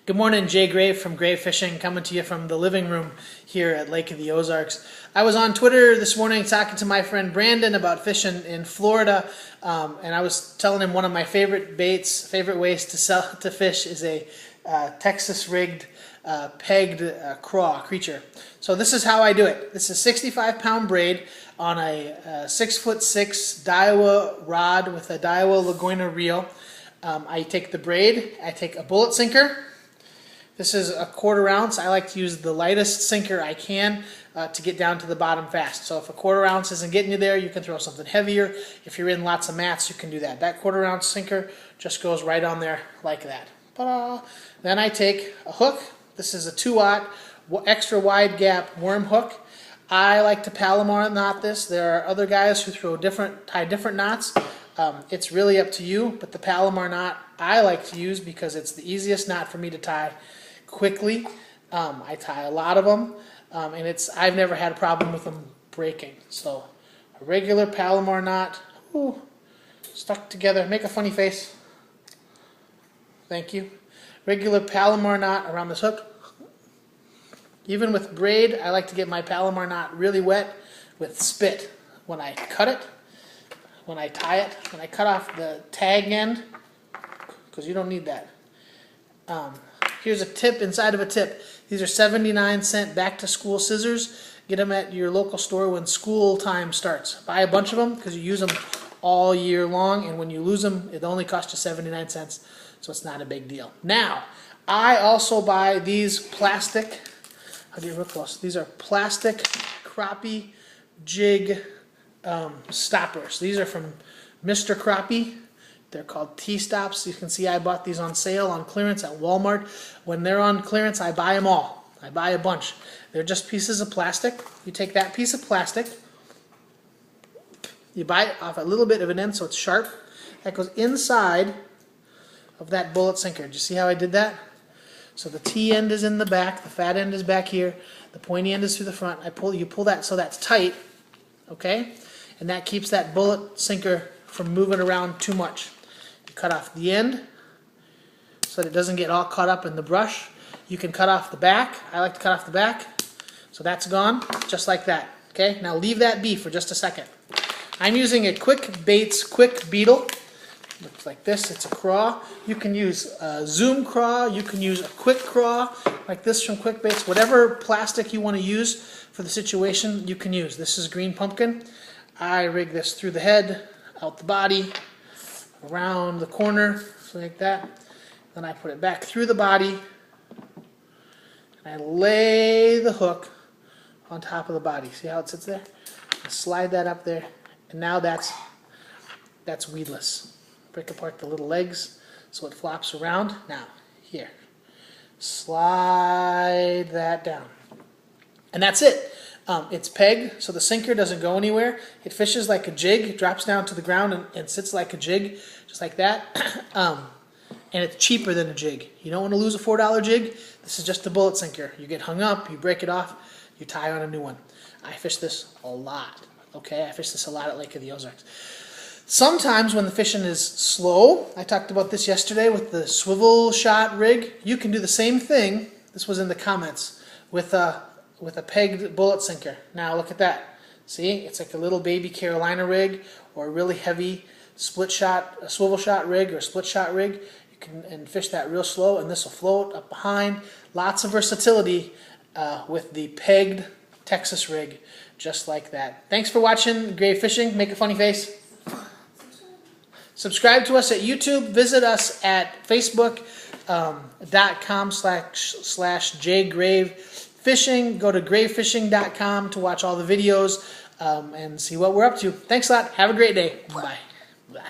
Good morning, Jay Grave from Grave Fishing, coming to you from the living room here at Lake of the Ozarks. I was on Twitter this morning talking to my friend Brandon about fishing in Florida, and I was telling him one of my favorite baits, favorite ways to fish is a Texas rigged pegged craw creature. So this is how I do it. This is a 65-pound braid on a 6'6" Daiwa rod with a Daiwa Lagoina reel. I take the braid, I take a bullet sinker. This is a 1/4 ounce. I like to use the lightest sinker I can to get down to the bottom fast. So if a 1/4 ounce isn't getting you there, you can throw something heavier. If you're in lots of mats, you can do that. That 1/4 ounce sinker just goes right on there like that. Ta-da! Then I take a hook. This is a 2-aught extra wide gap worm hook. I like to Palomar knot this. There are other guys who tie different knots. It's really up to you, but the Palomar knot I like to use because it's the easiest knot for me to tie quickly. I tie a lot of them, and I've never had a problem with them breaking. So a regular Palomar knot, stuck together. Make a funny face. Thank you. Regular Palomar knot around this hook. Even with braid, I like to get my Palomar knot really wet with spit when I cut it. When I tie it, when I cut off the tag end, because you don't need that. Here's a tip inside of a tip. These are 79-cent back-to-school scissors. Get them at your local store when school time starts. Buy a bunch of them because you use them all year long, and when you lose them, it only costs you 79 cents, so it's not a big deal. Now, I also buy these plastic, I'll get real close. These are plastic crappie jig stoppers. These are from Mr. Crappie. They're called T-stops. You can see I bought these on sale on clearance at Walmart. When they're on clearance, I buy them all. I buy a bunch. They're just pieces of plastic. You take that piece of plastic, you bite off a little bit of an end so it's sharp. That goes inside of that bullet sinker. Did you see how I did that? So the T end is in the back, the fat end is back here, the pointy end is through the front. You pull that so that's tight, okay? And that keeps that bullet sinker from moving around too much. You cut off the end so that it doesn't get all caught up in the brush. You can cut off the back. I like to cut off the back. So that's gone, just like that. Okay, now leave that be for just a second. I'm using a Quick Baits Quick Beetle. Looks like this. It's a craw. You can use a Zoom craw. You can use a quick craw like this from Quick Baits. Whatever plastic you want to use for the situation, you can use. This is green pumpkin. I rig this through the head, out the body, around the corner, so like that. Then I put it back through the body, and I lay the hook on top of the body. See how it sits there? I slide that up there, and now that's weedless. Break apart the little legs so it flops around. Now, here. Slide that down. And that's it. It's pegged, so the sinker doesn't go anywhere. It fishes like a jig, drops down to the ground and sits like a jig, just like that. And it's cheaper than a jig. You don't want to lose a $4 jig. This is just a bullet sinker. You get hung up, you break it off, you tie on a new one. I fish this a lot. Okay, I fish this a lot at Lake of the Ozarks. Sometimes when the fishing is slow, I talked about this yesterday with the swivel shot rig, you can do the same thing. This was in the comments with a pegged bullet sinker. Now look at that. See, it's like a little baby Carolina rig or a really heavy split shot, a swivel shot rig or split shot rig. You can fish that real slow, and this will float up behind. Lots of versatility with the pegged Texas rig, just like that. Thanks for watching Grave Fishing. Make a funny face. Subscribe to us at YouTube. Visit us at facebook.com/jgravefishing. Go to gravefishing.com to watch all the videos and see what we're up to. Thanks a lot. Have a great day. Bye. Bye.